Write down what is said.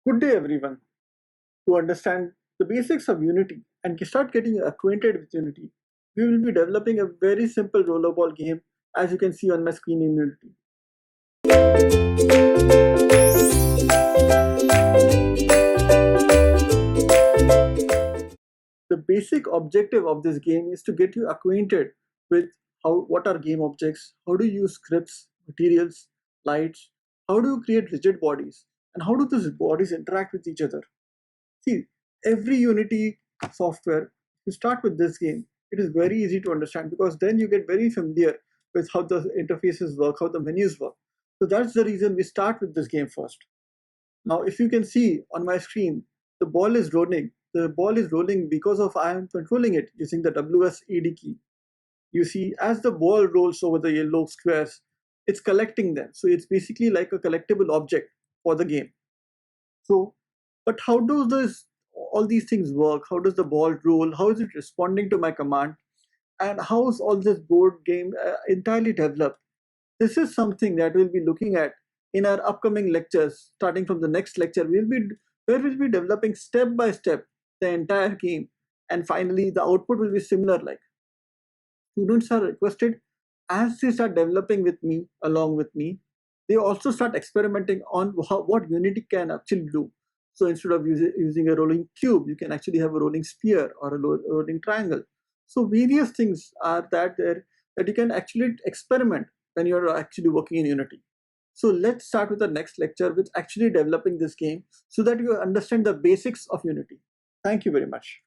Good day, everyone. To understand the basics of Unity and start getting acquainted with Unity, we will be developing a very simple rollerball game as you can see on my screen in Unity. The basic objective of this game is to get you acquainted with what are game objects, how do you use scripts, materials, lights, how do you create rigid bodies, and how do these bodies interact with each other. See, every Unity software, you start with this game, it is very easy to understand because then you get very familiar with how the interfaces work, how the menus work. So that's the reason we start with this game first. Now, if you can see on my screen, the ball is rolling. The ball is rolling because of I am controlling it using the WSAD key. You see, as the ball rolls over the yellow squares, it's collecting them. So it's basically like a collectible object for the game. So, but how does this all these things work? How does the ball roll? How is it responding to my command? And how is all this board game entirely developed? This is something that we'll be looking at in our upcoming lectures. Starting from the next lecture, we'll be developing step by step the entire game, and finally the output will be similar. Like students are requested as they start developing with me along with me, they also start experimenting on what Unity can actually do. So instead of using a rolling cube, you can actually have a rolling sphere or a rolling triangle. So various things are there that you can actually experiment when you're actually working in Unity. So let's start with the next lecture with actually developing this game so that you understand the basics of Unity. Thank you very much.